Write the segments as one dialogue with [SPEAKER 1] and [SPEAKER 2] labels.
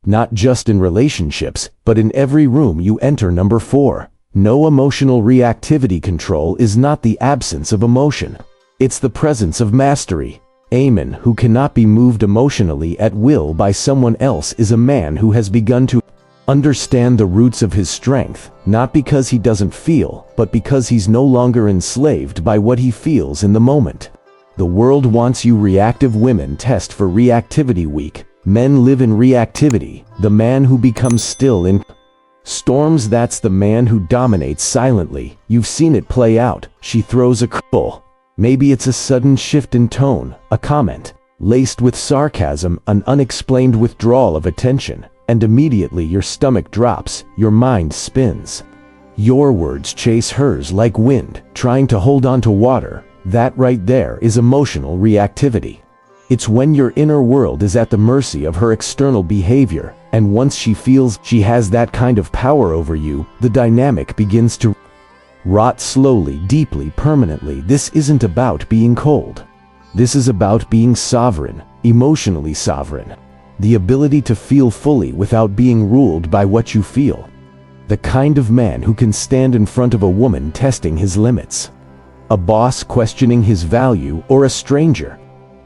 [SPEAKER 1] Not just in relationships, but in every room you enter. Number 4. No emotional reactivity. Control is not the absence of emotion. It's the presence of mastery. A man who cannot be moved emotionally at will by someone else is a man who has begun to understand the roots of his strength, not because he doesn't feel, but because he's no longer enslaved by what he feels in the moment. The world wants you reactive. Women test for reactivity weak. Men live in reactivity. The man who becomes still in storms, that's the man who dominates silently. You've seen it play out. She throws a curveball. Maybe it's a sudden shift in tone, a comment laced with sarcasm, an unexplained withdrawal of attention, and immediately your stomach drops, your mind spins. Your words chase hers like wind, trying to hold on to water. That right there is emotional reactivity. It's when your inner world is at the mercy of her external behavior, and once she feels she has that kind of power over you, the dynamic begins to rot slowly, deeply, permanently. This isn't about being cold. This is about being sovereign, emotionally sovereign. The ability to feel fully without being ruled by what you feel. The kind of man who can stand in front of a woman testing his limits. A boss questioning his value, or a stranger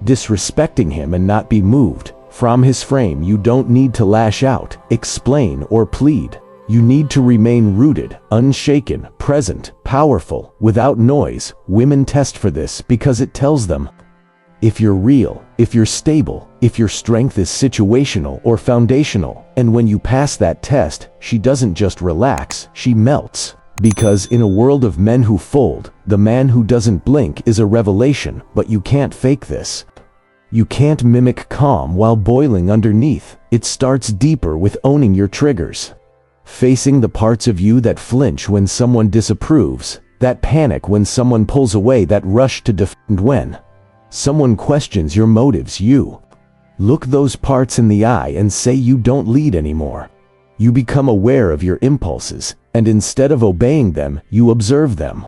[SPEAKER 1] disrespecting him and not be moved from his frame. You don't need to lash out, explain, or plead. You need to remain rooted, unshaken, present, powerful, without noise. Women test for this because it tells them if you're real, if you're stable, if your strength is situational or foundational. And when you pass that test, she doesn't just relax, she melts. Because in a world of men who fold, the man who doesn't blink is a revelation. But you can't fake this. You can't mimic calm while boiling underneath. It starts deeper with owning your triggers. Facing the parts of you that flinch when someone disapproves, that panic when someone pulls away, that rush to defend when someone questions your motives. You look those parts in the eye and say you don't lead anymore. You become aware of your impulses, and instead of obeying them, you observe them.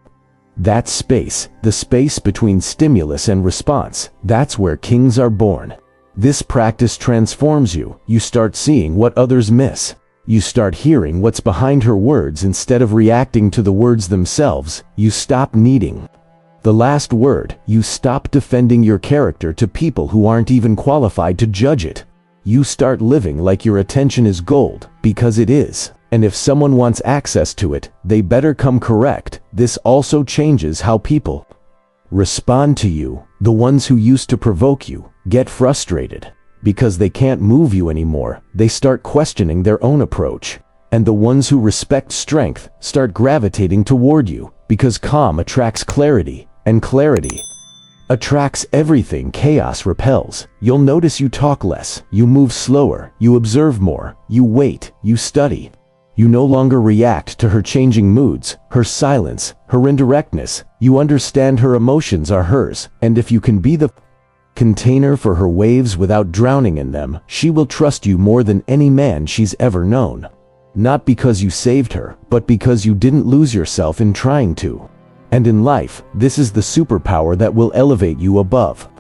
[SPEAKER 1] That space, the space between stimulus and response, that's where kings are born. This practice transforms you. You start seeing what others miss. You start hearing what's behind her words instead of reacting to the words themselves. You stop needing the last word. You stop defending your character to people who aren't even qualified to judge it. You start living like your attention is gold, because it is. And if someone wants access to it, they better come correct. This also changes how people respond to you. The ones who used to provoke you get frustrated because they can't move you anymore. They start questioning their own approach. And the ones who respect strength start gravitating toward you, because calm attracts clarity, and clarity attracts everything. Chaos repels. You'll notice you talk less, you move slower, you observe more, you wait, you study. You no longer react to her changing moods, her silence, her indirectness. You understand her emotions are hers, and if you can be the container for her waves without drowning in them, she will trust you more than any man she's ever known. Not because you saved her, but because you didn't lose yourself in trying to. And in life, this is the superpower that will elevate you above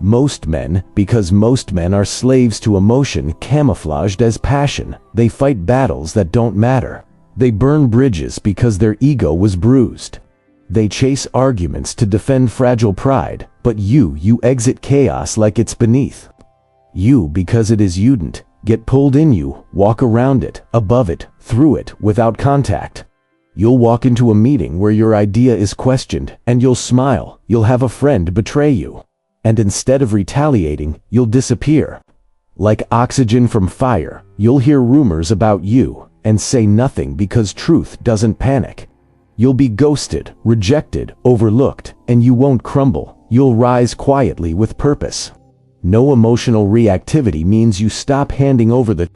[SPEAKER 1] most men, because most men are slaves to emotion camouflaged as passion. They fight battles that don't matter. They burn bridges because their ego was bruised. They chase arguments to defend fragile pride. But you exit chaos like it's beneath you, because it is youdn't. Get pulled in. You walk around it, above it, through it, without contact. You'll walk into a meeting where your idea is questioned, and you'll smile. You'll have a friend betray you, and instead of retaliating, you'll disappear. Like oxygen from fire, you'll hear rumors about you, and say nothing because truth doesn't panic. You'll be ghosted, rejected, overlooked, and you won't crumble. You'll rise quietly with purpose. No emotional reactivity means you stop handing over the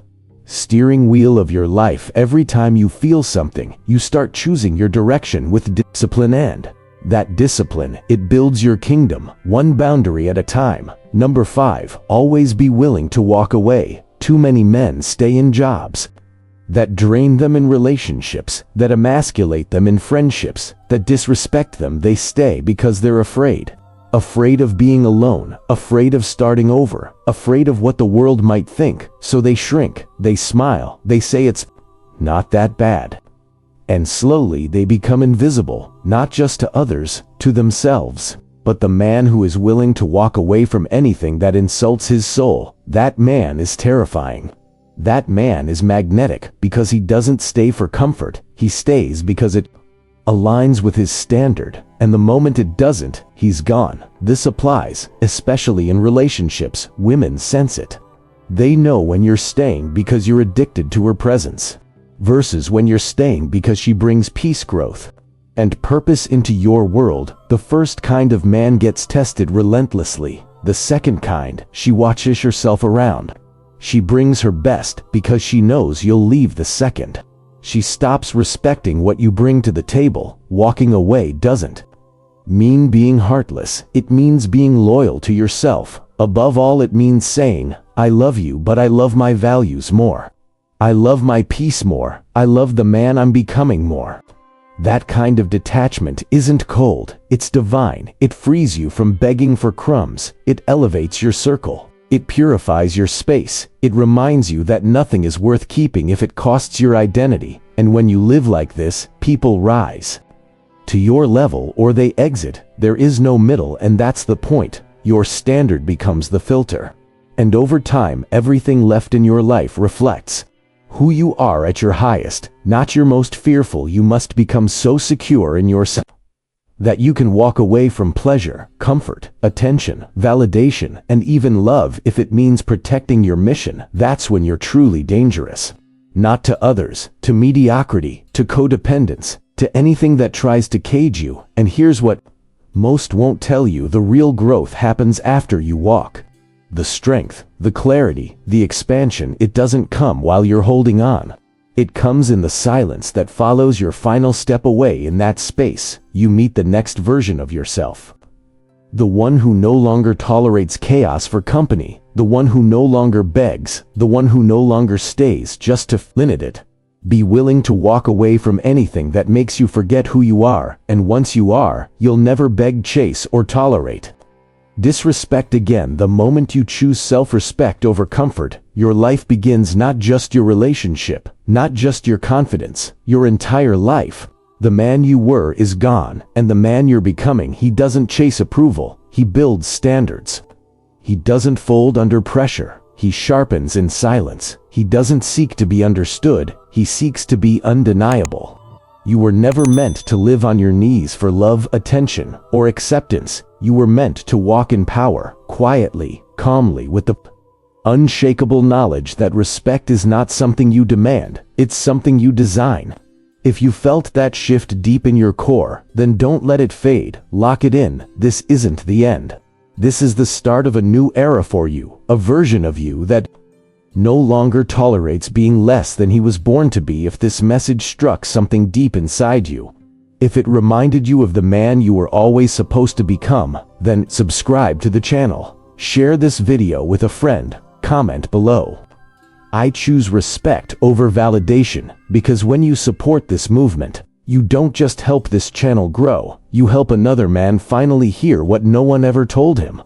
[SPEAKER 1] steering wheel of your life. Every time you feel something, you start choosing your direction with discipline, and that discipline, it builds your kingdom, one boundary at a time. Number 5, always be willing to walk away. Too many men stay in jobs that drain them, in relationships that emasculate them, in friendships that disrespect them. They stay because they're afraid afraid of being alone, afraid of starting over, afraid of what the world might think, so they shrink, they smile, they say it's not that bad. And slowly they become invisible, not just to others, to themselves. But the man who is willing to walk away from anything that insults his soul, that man is terrifying. That man is magnetic because he doesn't stay for comfort, he stays because it aligns with his standard, and the moment it doesn't, he's gone. This applies, especially in relationships. Women sense it. They know when you're staying because you're addicted to her presence, versus when you're staying because she brings peace, growth, and purpose into your world. The first kind of man gets tested relentlessly. The second kind, she watches herself around. She brings her best because she knows you'll leave. The second, she stops respecting what you bring to the table. Walking away doesn't mean being heartless. It means being loyal to yourself. Above all, it means saying, I love you, but I love my values more. I love my peace more. I love the man I'm becoming more. That kind of detachment isn't cold, it's divine. It frees you from begging for crumbs. It elevates your circle. It purifies your space. It reminds you that nothing is worth keeping if it costs your identity. And when you live like this, people rise to your level or they exit. There is no middle, and that's the point. Your standard becomes the filter. And over time, everything left in your life reflects who you are at your highest, not your most fearful. You must become so secure in yourself that you can walk away from pleasure, comfort, attention, validation, and even love if it means protecting your mission. That's when you're truly dangerous. Not to others, to mediocrity, to codependence, to anything that tries to cage you. And here's what most won't tell you: the real growth happens after you walk. The strength, the clarity, the expansion, it doesn't come while you're holding on. It comes in the silence that follows your final step away. In that space, you meet the next version of yourself. The one who no longer tolerates chaos for company, the one who no longer begs, the one who no longer stays just to limit it. Be willing to walk away from anything that makes you forget who you are, and once you are, you'll never beg, chase, or tolerate disrespect again. The moment you choose self-respect over comfort, your life begins. Not just your relationship, not just your confidence, your entire life. The man you were is gone, and the man you're becoming, he doesn't chase approval, he builds standards. He doesn't fold under pressure, he sharpens in silence. He doesn't seek to be understood, he seeks to be undeniable. You were never meant to live on your knees for love, attention, or acceptance. You were meant to walk in power, quietly, calmly, with the unshakable knowledge that respect is not something you demand, it's something you design. If you felt that shift deep in your core, then don't let it fade, lock it in. This isn't the end. This is the start of a new era for you, a version of you that no longer tolerates being less than he was born to be. If this message struck something deep inside you, if it reminded you of the man you were always supposed to become, then subscribe to the channel. Share this video with a friend. Comment below. I choose respect over validation, because when you support this movement, you don't just help this channel grow, you help another man finally hear what no one ever told him.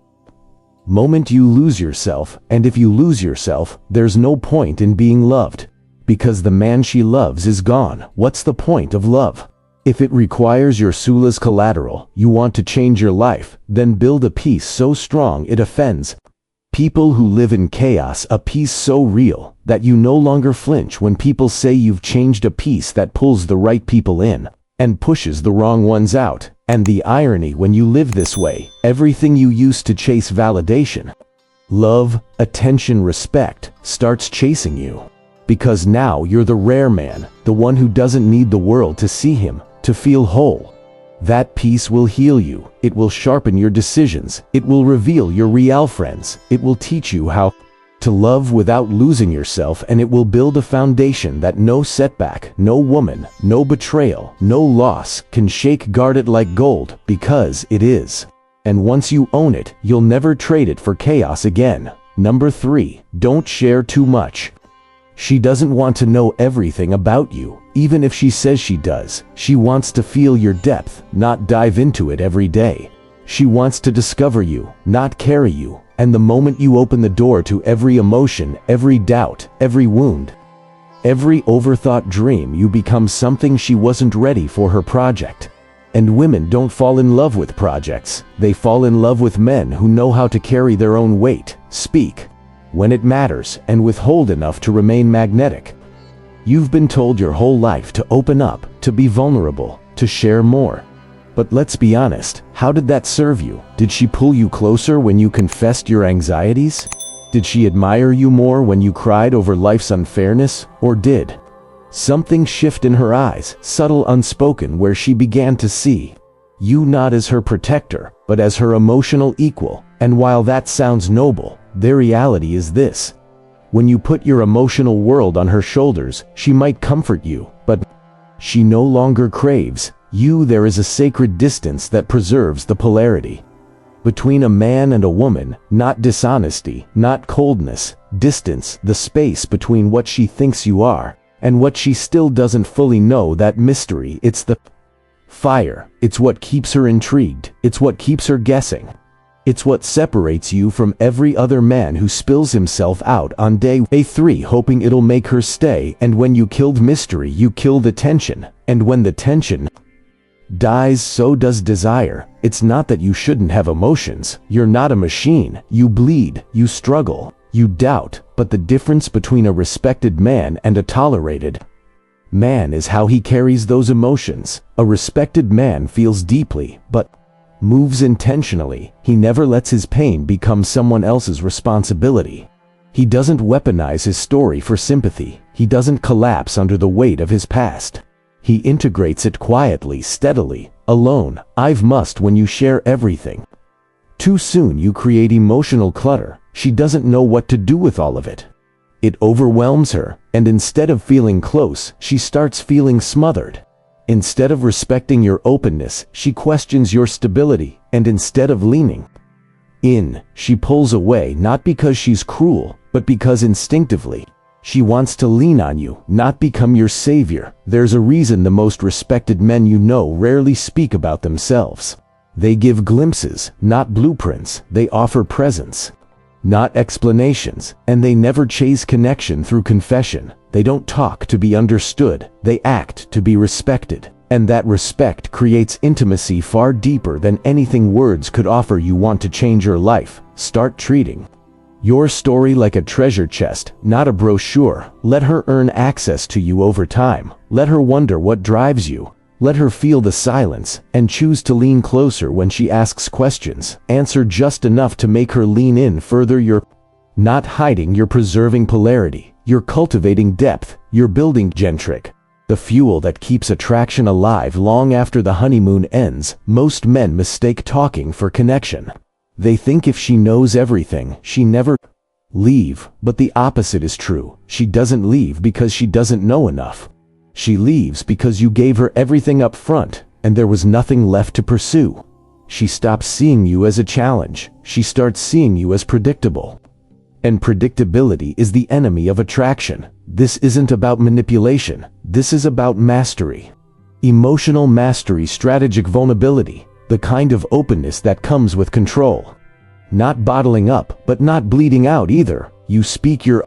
[SPEAKER 1] Moment you lose yourself, and if you lose yourself, there's no point in being loved. Because the man she loves is gone, what's the point of love? If it requires your Sula's collateral, you want to change your life, then build a peace so strong it offends people who live in chaos, a peace so real that you no longer flinch when people say you've changed, a peace that pulls the right people in and pushes the wrong ones out. And the irony, when you live this way, everything you used to chase, validation, love, attention, respect, starts chasing you. Because now you're the rare man, the one who doesn't need the world to see him, to feel whole. That peace will heal you, it will sharpen your decisions, it will reveal your real friends, it will teach you how to love without losing yourself, and it will build a foundation that no setback, no woman, no betrayal, no loss can shake. Guard it like gold, because it is. And once you own it, you'll never trade it for chaos again. Number 3, don't share too much. She doesn't want to know everything about you, even if she says she does. She wants to feel your depth, not dive into it every day. She wants to discover you, not carry you, and the moment you open the door to every emotion, every doubt, every wound, every overthought dream, you become something she wasn't ready for her project. And women don't fall in love with projects, they fall in love with men who know how to carry their own weight, speak when it matters, and withhold enough to remain magnetic. You've been told your whole life to open up, to be vulnerable, to share more. But let's be honest, how did that serve you? Did she pull you closer when you confessed your anxieties? Did she admire you more when you cried over life's unfairness? Or did something shift in her eyes, subtle, unspoken, where she began to see you not as her protector, but as her emotional equal? And while that sounds noble, the reality is this. When you put your emotional world on her shoulders, she might comfort you, but she no longer craves you. There is a sacred distance that preserves the polarity between a man and a woman, not dishonesty, not coldness, distance, the space between what she thinks you are and what she still doesn't fully know, that mystery. It's the fire, it's what keeps her intrigued, it's what keeps her guessing. It's what separates you from every other man who spills himself out on day 3 hoping it'll make her stay. And when you killed mystery, you kill the tension. And when the tension dies, so does desire. It's not that you shouldn't have emotions. You're not a machine. You bleed, you struggle, you doubt. But the difference between a respected man and a tolerated man is how he carries those emotions. A respected man feels deeply, but moves intentionally. He never lets his pain become someone else's responsibility. He doesn't weaponize his story for sympathy. He doesn't collapse under the weight of his past. He integrates it quietly, steadily, alone. I've must when you share everything. Too soon you create emotional clutter. She doesn't know what to do with all of it. It overwhelms her, and instead of feeling close, she starts feeling smothered. Instead of respecting your openness, she questions your stability, and instead of leaning in, she pulls away, not because she's cruel, but because instinctively she wants to lean on you, not become your savior. There's a reason the most respected men you know rarely speak about themselves. They give glimpses, not blueprints. They offer presence, not explanations, and they never chase connection through confession. They don't talk to be understood, they act to be respected. And that respect creates intimacy far deeper than anything words could offer. You want to change your life? Start treating your story like a treasure chest, not a brochure. Let her earn access to you over time. Let her wonder what drives you. Let her feel the silence, and choose to lean closer when she asks questions. Answer just enough to make her lean in further. You're not hiding, you're preserving polarity. You're cultivating depth, you're building gentric, the fuel that keeps attraction alive long after the honeymoon ends. Most men mistake talking for connection. They think if she knows everything, she never leave, but the opposite is true. She doesn't leave because she doesn't know enough. She leaves because you gave her everything up front, and there was nothing left to pursue. She stops seeing you as a challenge. She starts seeing you as predictable. And predictability is the enemy of attraction. This isn't about manipulation. This is about mastery. Emotional mastery, strategic vulnerability, the kind of openness that comes with control. Not bottling up, but not bleeding out either. You speak your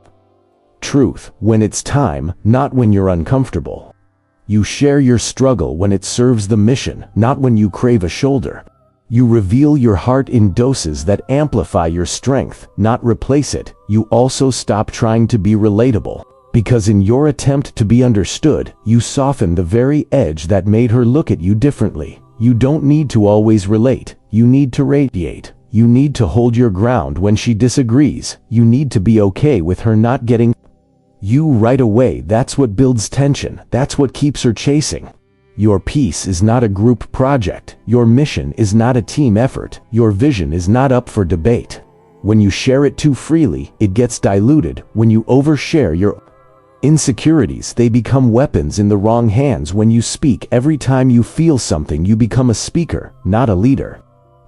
[SPEAKER 1] truth when it's time, not when you're uncomfortable. You share your struggle when it serves the mission, not when you crave a shoulder. You reveal your heart in doses that amplify your strength, not replace it. You also stop trying to be relatable, because in your attempt to be understood, you soften the very edge that made her look at you differently. You don't need to always relate. You need to radiate. You need to hold your ground when she disagrees. You need to be okay with her not getting you right away. That's what builds tension. That's what keeps her chasing. Your peace is not a group project. Your mission is not a team effort. Your vision is not up for debate. When you share it too freely, it gets diluted. When you overshare your insecurities, they become weapons in the wrong hands. When you speak every time you feel something, you become a speaker, not a leader.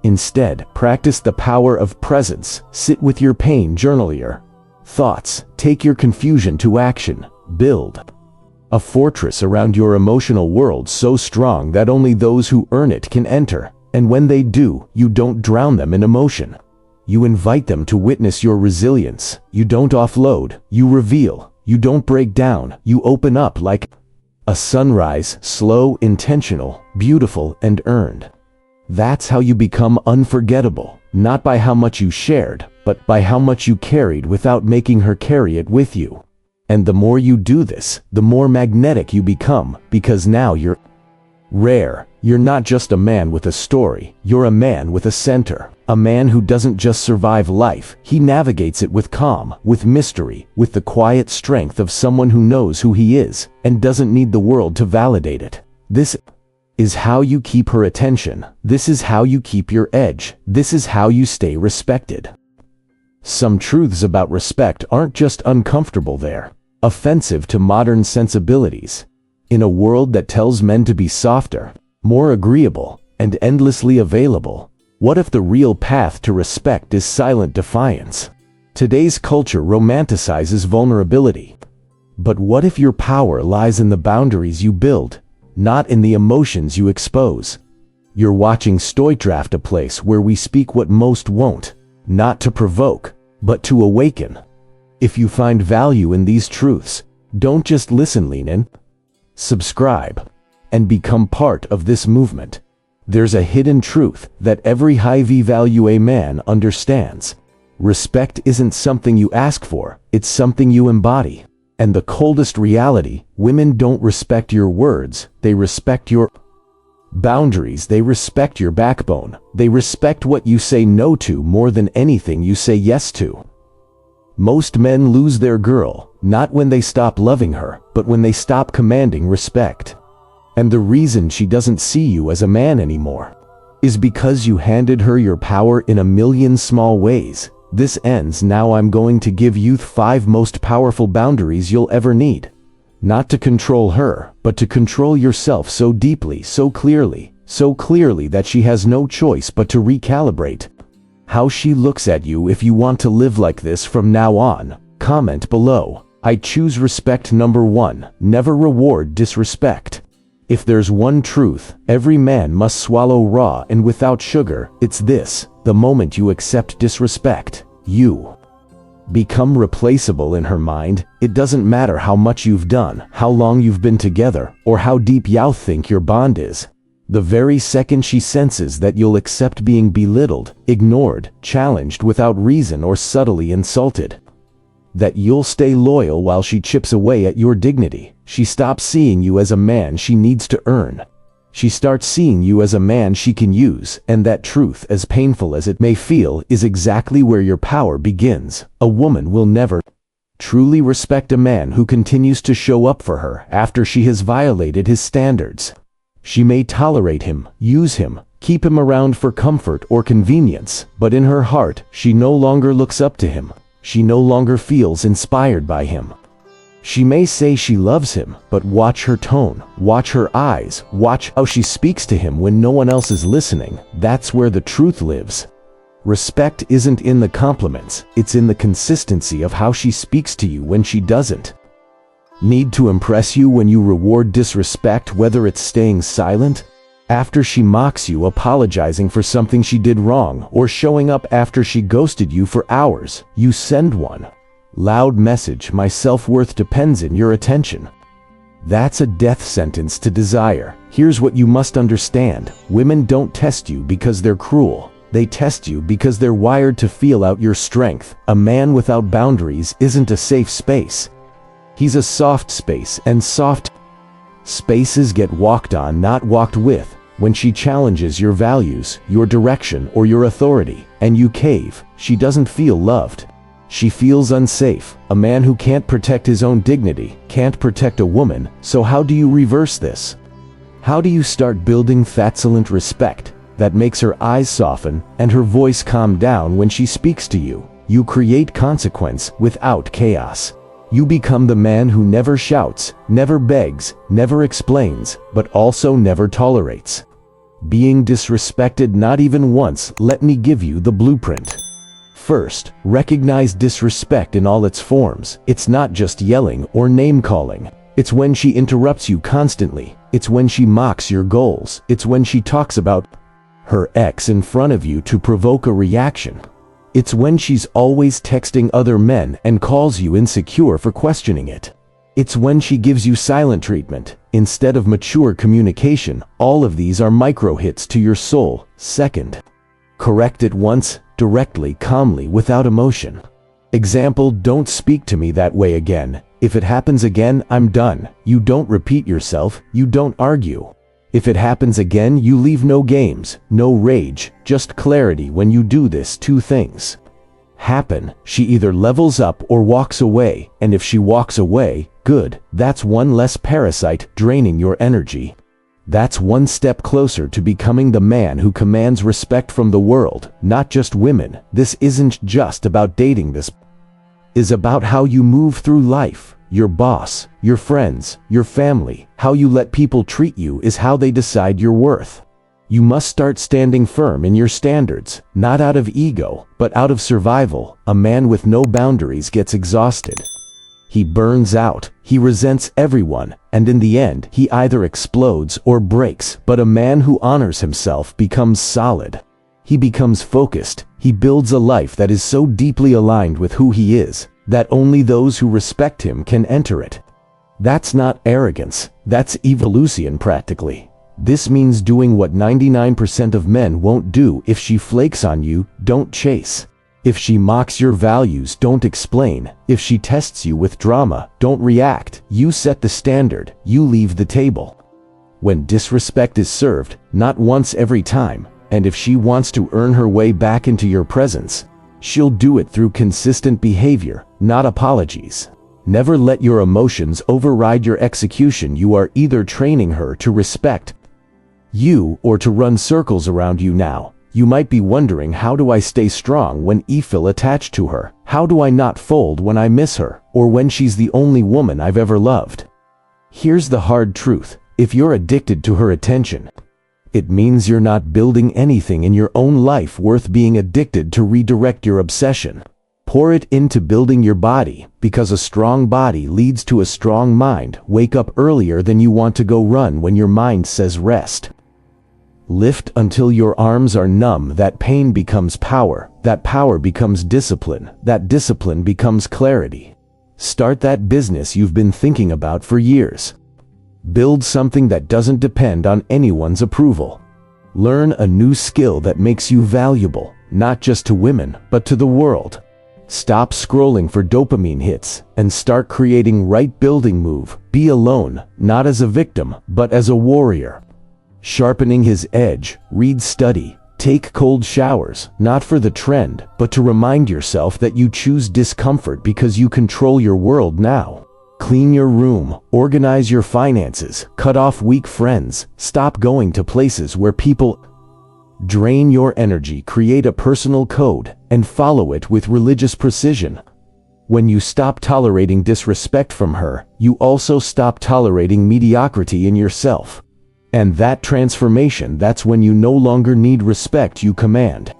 [SPEAKER 1] Instead, practice the power of presence. Sit with your pain, journal your thoughts, take your confusion to action. Build a fortress around your emotional world so strong that only those who earn it can enter. And when they do, you don't drown them in emotion. You invite them to witness your resilience. You don't offload, you reveal. You don't break down, you open up like a sunrise, slow, intentional, beautiful, and earned. That's how you become unforgettable, not by how much you shared, but by how much you carried without making her carry it with you. And the more you do this, the more magnetic you become, because now you're rare. You're not just a man with a story, you're a man with a center. A man who doesn't just survive life, he navigates it with calm, with mystery, with the quiet strength of someone who knows who he is, and doesn't need the world to validate it. This is how you keep her attention. This is how you keep your edge. This is how you stay respected. Some truths about respect aren't just uncomfortable, they're offensive to modern sensibilities. In a world that tells men to be softer, more agreeable, and endlessly available, what if the real path to respect is silent defiance? Today's culture romanticizes vulnerability. But what if your power lies in the boundaries you build, not in the emotions you expose? You're watching StoicCraft, a place where we speak what most won't, not to provoke, but to awaken. If you find value in these truths, don't just listen, lean in. Subscribe and become part of this movement. There's a hidden truth that every high-value man understands. Respect isn't something you ask for, it's something you embody. And the coldest reality, women don't respect your words, they respect your boundaries, they respect your backbone, they respect what you say no to more than anything you say yes to. Most men lose their girl, not when they stop loving her, but when they stop commanding respect. And the reason she doesn't see you as a man anymore is because you handed her your power in a million small ways. This ends now. I'm going to give you 5 most powerful boundaries you'll ever need. Not to control her, but to control yourself so deeply, so clearly that she has no choice but to recalibrate how she looks at you. If you want to live like this from now on, comment below. I choose respect. Number 1, never reward disrespect. If there's one truth every man must swallow raw and without sugar, it's this: the moment you accept disrespect, you become replaceable in her mind. It doesn't matter how much you've done, how long you've been together, or how deep you think your bond is. The very second she senses that you'll accept being belittled, ignored, challenged without reason, or subtly insulted, that you'll stay loyal while she chips away at your dignity, she stops seeing you as a man she needs to earn. She starts seeing you as a man she can use, and that truth, as painful as it may feel, is exactly where your power begins. A woman will never truly respect a man who continues to show up for her after she has violated his standards. She may tolerate him, use him, keep him around for comfort or convenience, but in her heart, she no longer looks up to him. She no longer feels inspired by him. She may say she loves him, but watch her tone, watch her eyes, watch how she speaks to him when no one else is listening. That's where the truth lives. Respect isn't in the compliments, it's in the consistency of how she speaks to you when she doesn't need to impress you. When you reward disrespect, whether it's staying silent after she mocks you, apologizing for something she did wrong, or showing up after she ghosted you for hours, you send one loud message: my self-worth depends on your attention. That's a death sentence to desire. Here's what you must understand: women don't test you because they're cruel. They test you because they're wired to feel out your strength. A man without boundaries isn't a safe space. He's a soft space, and soft spaces get walked on, not walked with. When she challenges your values, your direction, or your authority, and you cave, she doesn't feel loved. She feels unsafe. A man who can't protect his own dignity can't protect a woman. So how do you reverse this? How do you start building excellent respect that makes her eyes soften and her voice calm down when she speaks to you? You create consequence without chaos. You become the man who never shouts, never begs, never explains, but also never tolerates being disrespected, not even once. Let me give you the blueprint. First, recognize disrespect in all its forms. It's not just yelling or name-calling. It's when she interrupts you constantly. It's when she mocks your goals. It's when she talks about her ex in front of you to provoke a reaction. It's when she's always texting other men and calls you insecure for questioning it. It's when she gives you silent treatment instead of mature communication. All of these are micro hits to your soul. Second, correct it once, directly, calmly, without emotion. Example: don't speak to me that way again. If it happens again, I'm done. You don't repeat yourself, you don't argue. If it happens again, you leave. No games, no rage, just clarity. When you do this, two things happen. She either levels up or walks away, and if she walks away, good, that's one less parasite draining your energy. That's one step closer to becoming the man who commands respect from the world, not just women. This isn't just about dating, this is about how you move through life. Your boss, your friends, your family, how you let people treat you is how they decide your worth. You must start standing firm in your standards, not out of ego, but out of survival. A man with no boundaries gets exhausted. He burns out, he resents everyone, and in the end, he either explodes or breaks. But a man who honors himself becomes solid. He becomes focused. He builds a life that is so deeply aligned with who he is, that only those who respect him can enter it. That's not arrogance, that's evolution practically. This means doing what 99% of men won't do. If she flakes on you, don't chase. If she mocks your values, don't explain. If she tests you with drama, don't react. You set the standard, you leave the table. When disrespect is served, not once, every time. And if she wants to earn her way back into your presence, she'll do it through consistent behavior, not apologies. Never let your emotions override your execution. You are either training her to respect you or to run circles around you now. You might be wondering, how do I stay strong when I feel attached to her? How do I not fold when I miss her, or when she's the only woman I've ever loved? Here's the hard truth. If you're addicted to her attention, it means you're not building anything in your own life worth being addicted to. Redirect your obsession. Pour it into building your body, because a strong body leads to a strong mind. Wake up earlier than you want to go. Run when your mind says rest. Lift until your arms are numb. That pain becomes power. That power becomes discipline. That discipline becomes clarity. Start that business you've been thinking about for years. Build something that doesn't depend on anyone's approval. Learn a new skill that makes you valuable, not just to women, but to the world. Stop scrolling for dopamine hits and start creating. Right building move. Be alone, not as a victim, but as a warrior. Sharpening his edge. Read, study, take cold showers, not for the trend, but to remind yourself that you choose discomfort because you control your world now. Clean your room, organize your finances, cut off weak friends, stop going to places where people drain your energy. Create a personal code and follow it with religious precision. When you stop tolerating disrespect from her, you also stop tolerating mediocrity in yourself. And that transformation, that's when you no longer need respect, you command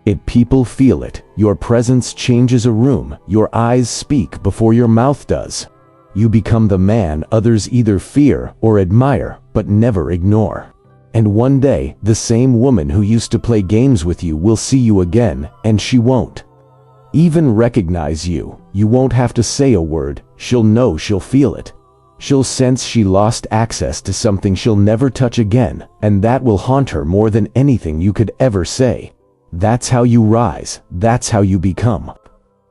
[SPEAKER 1] it. People feel it. Your presence changes a room. Your eyes speak before your mouth does. You become the man others either fear or admire, but never ignore. And one day, the same woman who used to play games with you will see you again, and she won't even recognize you. You won't have to say a word. She'll know, she'll feel it. She'll sense she lost access to something she'll never touch again, and that will haunt her more than anything you could ever say. That's how you rise. That's how you become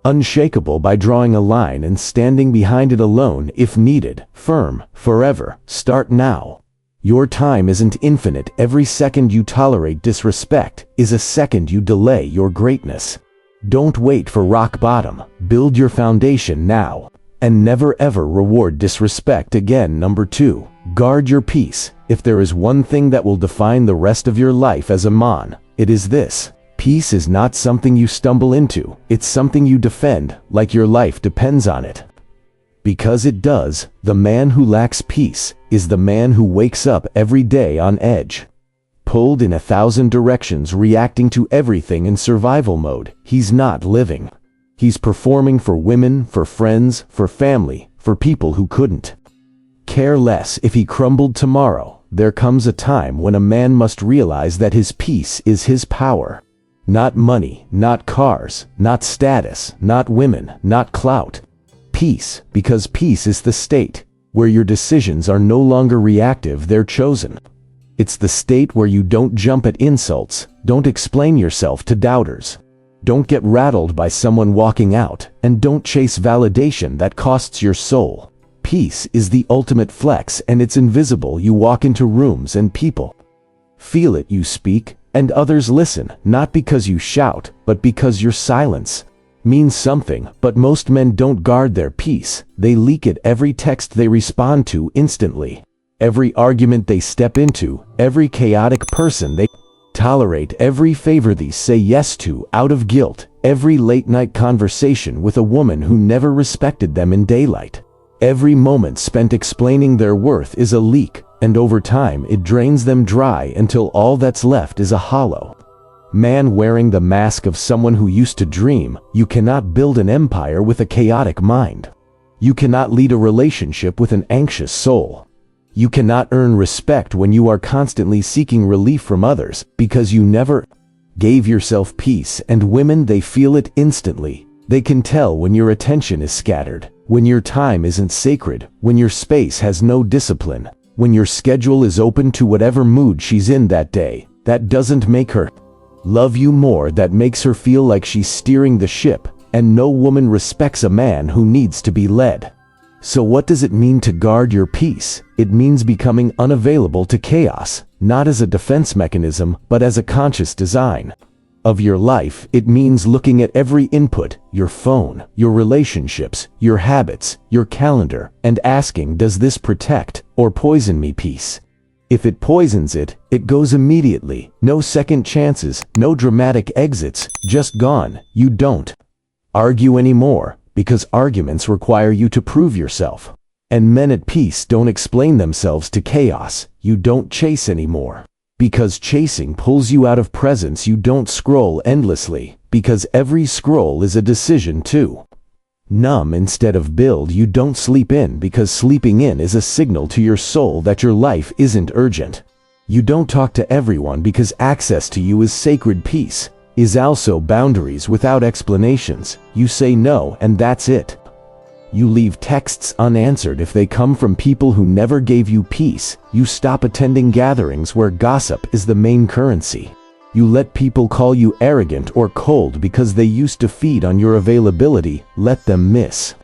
[SPEAKER 1] unshakable, by drawing a line and standing behind it alone if needed. Firm, forever. Start now. Your time isn't infinite. Every second you tolerate disrespect is a second you delay your greatness. Don't wait for rock bottom. Build your foundation now. And never ever reward disrespect again. Number 2, guard your peace. If there is one thing that will define the rest of your life as a man, it is this. Peace is not something you stumble into. It's something you defend, like your life depends on it. Because it does. The man who lacks peace is the man who wakes up every day on edge, pulled in 1,000 directions, reacting to everything in survival mode. He's not living. He's performing for women, for friends, for family, for people who couldn't care less if he crumbled tomorrow. there comes a time when a man must realize that his peace is his power. Not money, not cars, not status, not women, not clout. Peace, because peace is the state where your decisions are no longer reactive, they're chosen. It's the state where you don't jump at insults, don't explain yourself to doubters, don't get rattled by someone walking out, and don't chase validation that costs your soul. Peace is the ultimate flex, and it's invisible. You walk into rooms and people feel it. You speak, and others listen, not because you shout, but because your silence means something. But most men don't guard their peace. They leak it. Every text they respond to instantly, every argument they step into, every chaotic person they tolerate, every favor they say yes to out of guilt, every late-night conversation with a woman who never respected them in daylight. Every moment spent explaining their worth is a leak, and over time it drains them dry until all that's left is a hollow man wearing the mask of someone who used to dream. You cannot build an empire with a chaotic mind. You cannot lead a relationship with an anxious soul. You cannot earn respect when you are constantly seeking relief from others, because you never gave yourself peace. And women, they feel it instantly. They can tell when your attention is scattered, when your time isn't sacred, when your space has no discipline, when your schedule is open to whatever mood she's in that day. That doesn't make her love you more, that makes her feel like she's steering the ship, and no woman respects a man who needs to be led. So what does it mean to guard your peace? It means becoming unavailable to chaos, not as a defense mechanism, but as a conscious design of your life. It means looking at every input, your phone, your relationships, your habits, your calendar, and asking, does this protect or poison me peace? If it poisons it, it goes immediately. No second chances, no dramatic exits, just gone. You don't argue anymore, because arguments require you to prove yourself. And men at peace don't explain themselves to chaos. You don't chase anymore, because chasing pulls you out of presence. You don't scroll endlessly, because every scroll is a decision to numb instead of build. You don't sleep in, because sleeping in is a signal to your soul that your life isn't urgent. You don't talk to everyone, because access to you is sacred. Peace is also boundaries without explanations. You say no, and that's it. You leave texts unanswered if they come from people who never gave you peace. You stop attending gatherings where gossip is the main currency. You let people call you arrogant or cold because they used to feed on your availability. Let them miss.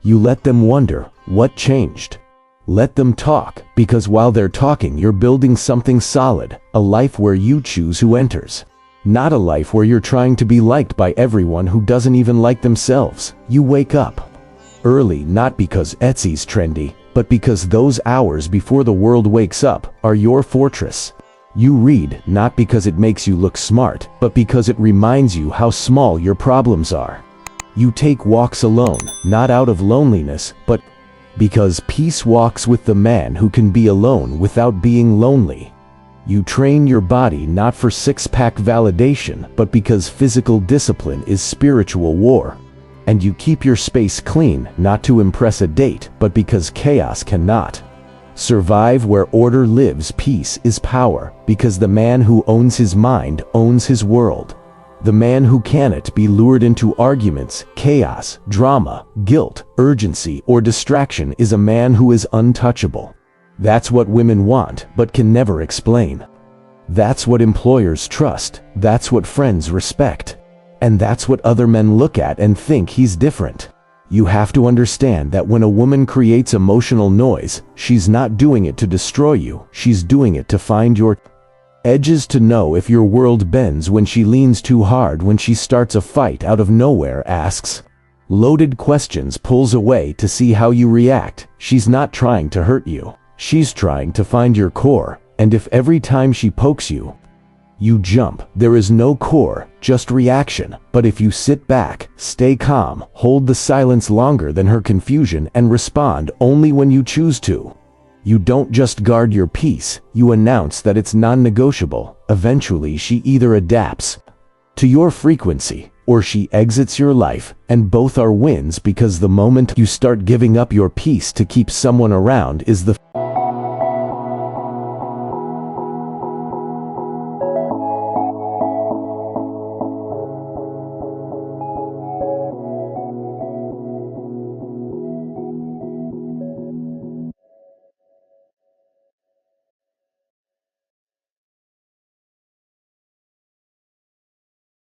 [SPEAKER 1] You let them wonder, what changed? Let them talk, because while they're talking, you're building something solid, a life where you choose who enters. Not a life where you're trying to be liked by everyone who doesn't even like themselves. You wake up early, not because Etsy's trendy, but because those hours before the world wakes up are your fortress. You read, not because it makes you look smart, but because it reminds you how small your problems are. You take walks alone, not out of loneliness, but because peace walks with the man who can be alone without being lonely. You train your body not for six-pack validation, but because physical discipline is spiritual war. And you keep your space clean, not to impress a date, but because chaos cannot survive where order lives. Peace is power, because the man who owns his mind owns his world. The man who cannot be lured into arguments, chaos, drama, guilt, urgency, or distraction is a man who is untouchable. That's what women want, but can never explain. That's what employers trust. That's what friends respect. And that's what other men look at and think he's different. You have to understand that when a woman creates emotional noise, she's not doing it to destroy you. She's doing it to find your edges, to know if your world bends when she leans too hard, when she starts a fight out of nowhere, asks loaded questions, pulls away to see how you react. She's not trying to hurt you. She's trying to find your core, and if every time she pokes you, you jump, there is no core, just reaction. But if you sit back, stay calm, hold the silence longer than her confusion, and respond only when you choose to, you don't just guard your peace, you announce that it's non-negotiable. Eventually she either adapts to your frequency, or she exits your life, and both are wins, because the moment you start giving up your peace to keep someone around is the